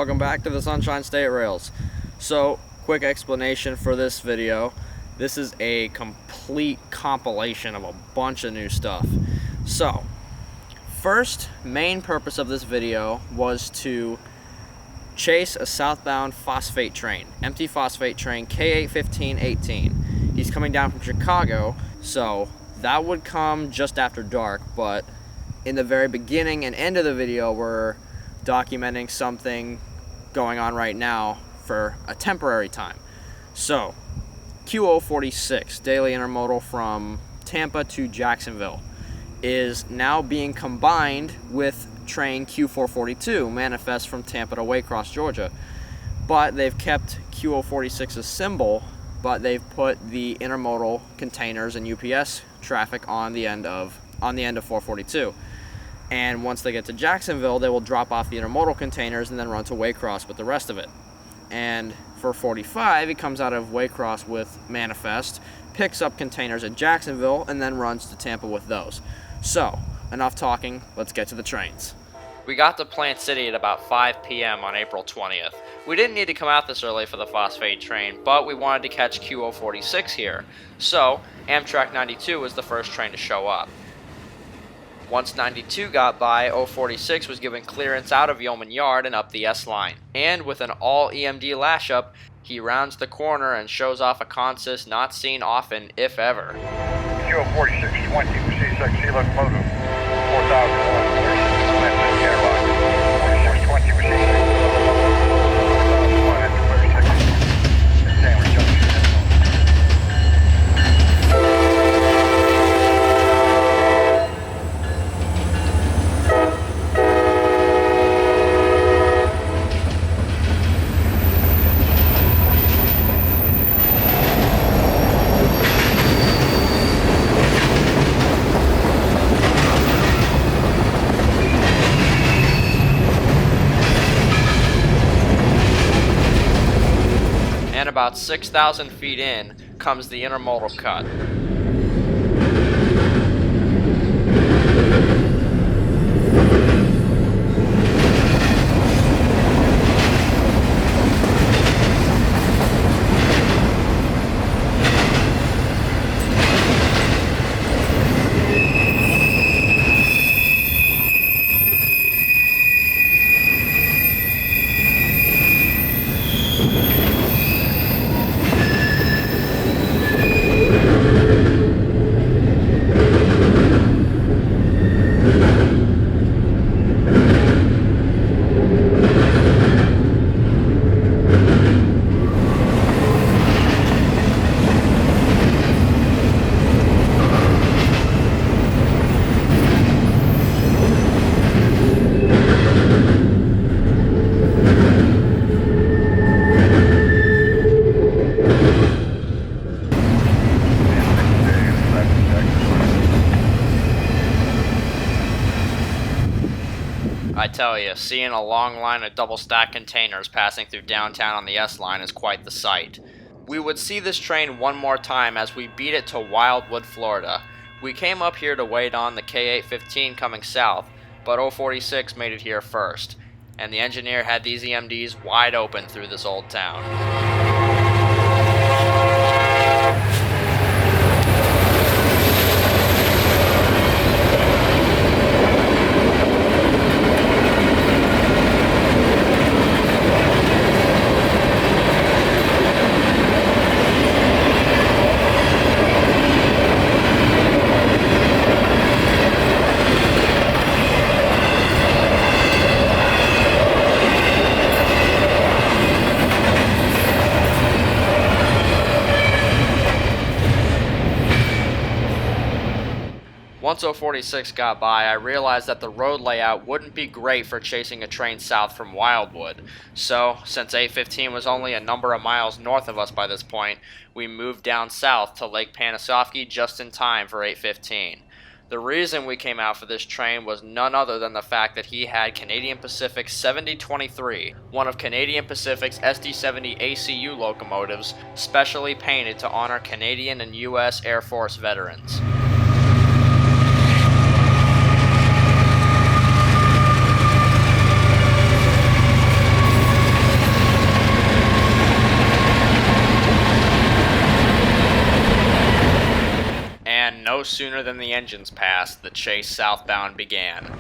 welcome back to the Sunshine State Rails. So, quick explanation for this video. This is a complete compilation of a bunch of new stuff. So, first main purpose of this video was to chase a southbound phosphate train, empty phosphate train K81518. He's coming down from Chicago, so that would come just after dark, but in the very beginning and end of the video, we're documenting something going on right now for a temporary time. So, Q046, daily intermodal from Tampa to Jacksonville, is now being combined with train Q442, manifest from Tampa to Waycross, Georgia. But they've kept Q046's symbol, but they've put the intermodal containers and UPS traffic on the end of 442. And once they get to Jacksonville, they will drop off the intermodal containers and then run to Waycross with the rest of it. And for 45, it comes out of Waycross with manifest, picks up containers at Jacksonville, and then runs to Tampa with those. So, enough talking, let's get to the trains. We got to Plant City at about 5 p.m. on April 20th. We didn't need to come out this early for the phosphate train, but we wanted to catch Q046 here. So, Amtrak 92 was the first train to show up. Once 92 got by, 046 was given clearance out of Yeoman Yard and up the S-line. And with an all-EMD lash-up, he rounds the corner and shows off a consist not seen often, if ever. Q046, 20, proceed C locomotive, 4001, airlock, 4620, proceed And about 6,000 feet in comes the intermodal cut. I tell you, seeing a long line of double-stacked containers passing through downtown on the S-line is quite the sight. We would see this train one more time as we beat it to Wildwood, Florida. We came up here to wait on the K815 coming south, but 046 made it here first, and the engineer had these EMDs wide open through this old town. Once 046 got by, I realized that the road layout wouldn't be great for chasing a train south from Wildwood. So, since 815 was only a number of miles north of us by this point, we moved down south to Lake Panasoffkee just in time for 815. The reason we came out for this train was none other than the fact that he had Canadian Pacific 7023, one of Canadian Pacific's SD70 ACU locomotives, specially painted to honor Canadian and U.S. Air Force veterans. no sooner than the engines passed, the chase southbound began.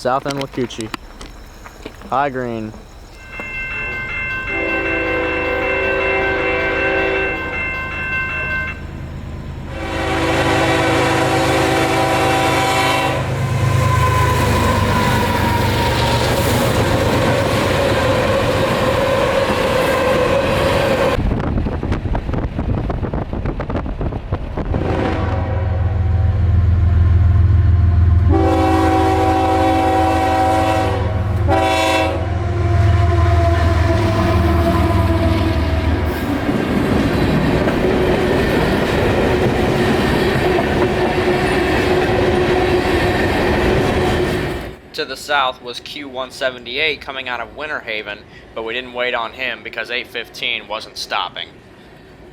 South End Lacucci. High green. To the south was Q178 coming out of Winter Haven, but we didn't wait on him because 815 wasn't stopping.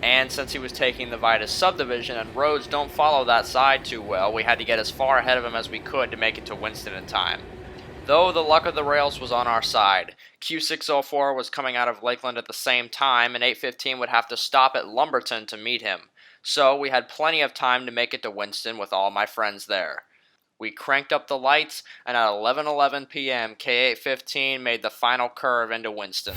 And since he was taking the Vitus subdivision and roads don't follow that side too well, we had to get as far ahead of him as we could to make it to Winston in time. Though the luck of the rails was on our side, Q604 was coming out of Lakeland at the same time, and 815 would have to stop at Lumberton to meet him. So we had plenty of time to make it to Winston with all my friends there. We cranked up the lights, and at 11:11 p.m., K815 made the final curve into Winston.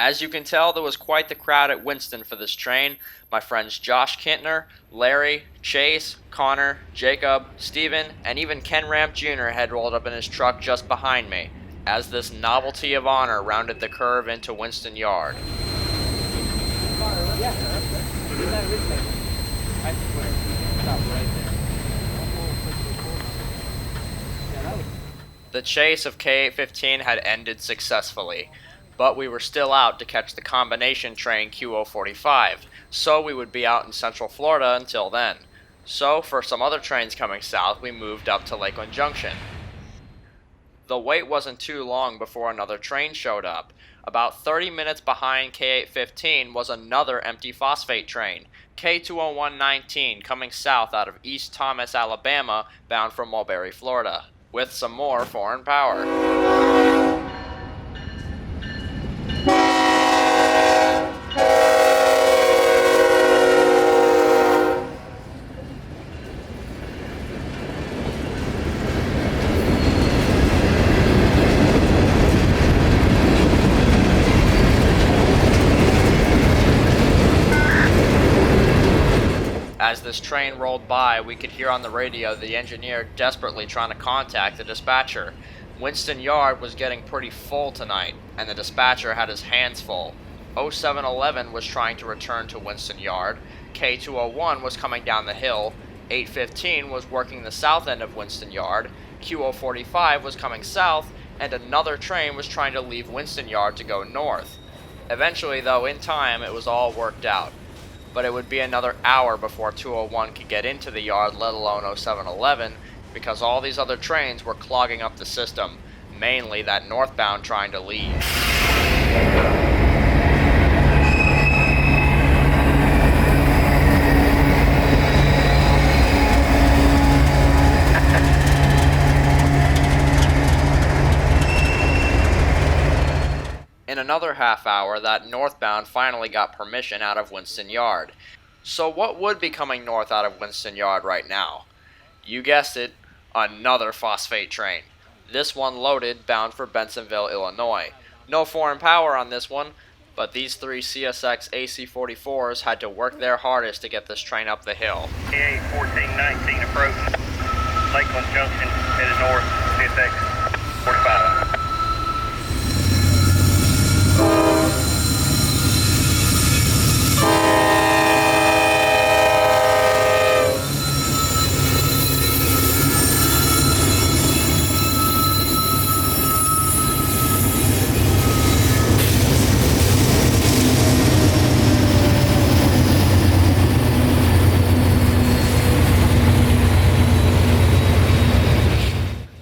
As you can tell, there was quite the crowd at Winston for this train. My friends Josh Kintner, Larry, Chase, Connor, Jacob, Steven, and even Ken Ramp Jr. had rolled up in his truck just behind me, as this novelty of honor rounded the curve into Winston Yard. The chase of K815 had ended successfully, but we were still out to catch the combination train Q045, so we would be out in Central Florida until then. So, for some other trains coming south, we moved up to Lakeland Junction. The wait wasn't too long before another train showed up. About 30 minutes behind K815 was another empty phosphate train, K20119, coming south out of East Thomas, Alabama, bound for Mulberry, Florida, with some more foreign power. As this train rolled by, we could hear on the radio the engineer desperately trying to contact the dispatcher. Winston Yard was getting pretty full tonight, and the dispatcher had his hands full. 0711 was trying to return to Winston Yard, K201 was coming down the hill, 815 was working the south end of Winston Yard, Q045 was coming south, and another train was trying to leave Winston Yard to go north. Eventually, though, in time, it was all worked out. But it would be another hour before 201 could get into the yard, let alone 0711, because all these other trains were clogging up the system, mainly that northbound trying to leave. In another half hour, that northbound finally got permission out of Winston Yard. So what would be coming north out of Winston Yard right now? You guessed it, another phosphate train. This one loaded, bound for Bensenville, Illinois. No foreign power on this one, but these three CSX AC-44s had to work their hardest to get this train up the hill. K1419 approaching Lakeland Junction, headed north, CSX 45.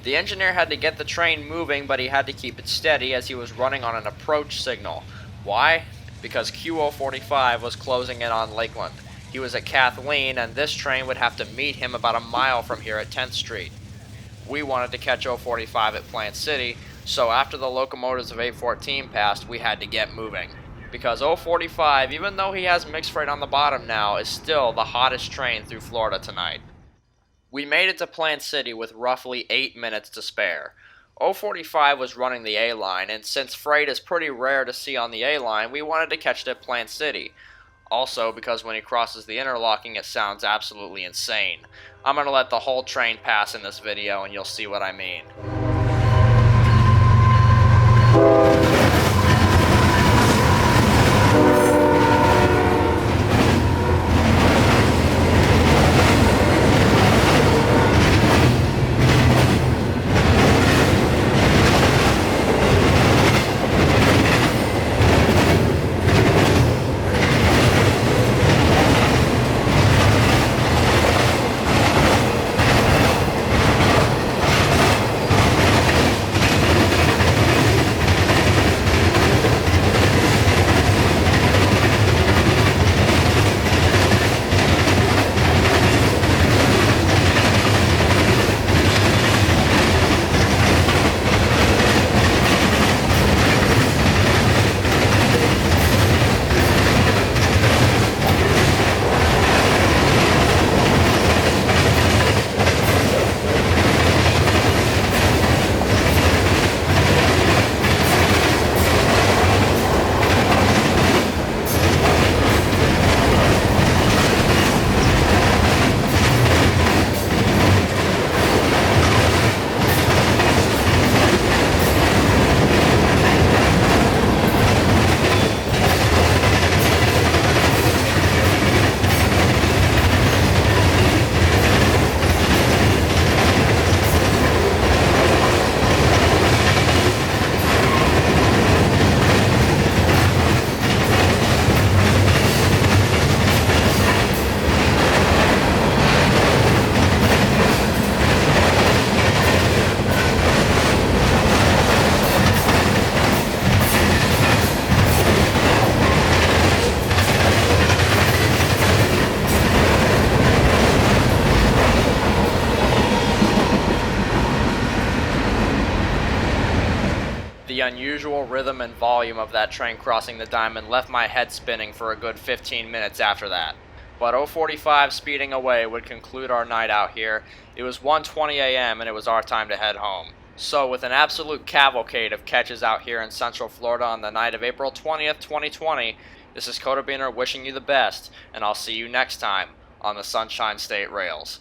The engineer had to get the train moving, but he had to keep it steady as he was running on an approach signal. Why? Because Q045 was closing in on Lakeland. He was at Kathleen, and this train would have to meet him about a mile from here at 10th Street. We wanted to catch 045 at Plant City, so after the locomotives of 814 passed, we had to get moving. Because 045, even though he has mixed freight on the bottom now, is still the hottest train through Florida tonight. We made it to Plant City with roughly 8 minutes to spare. 045 was running the A-line, and since freight is pretty rare to see on the A-line, we wanted to catch it at Plant City. Also, because when he crosses the interlocking, it sounds absolutely insane. I'm going to let the whole train pass in this video, and you'll see what I mean. The unusual rhythm and volume of that train crossing the diamond left my head spinning for a good 15 minutes after that. But 045 speeding away would conclude our night out here. It was 1:20 a.m. and it was our time to head home. So with an absolute cavalcade of catches out here in Central Florida on the night of April 20th, 2020, this is Kotabeaner wishing you the best, and I'll see you next time on the Sunshine State Rails.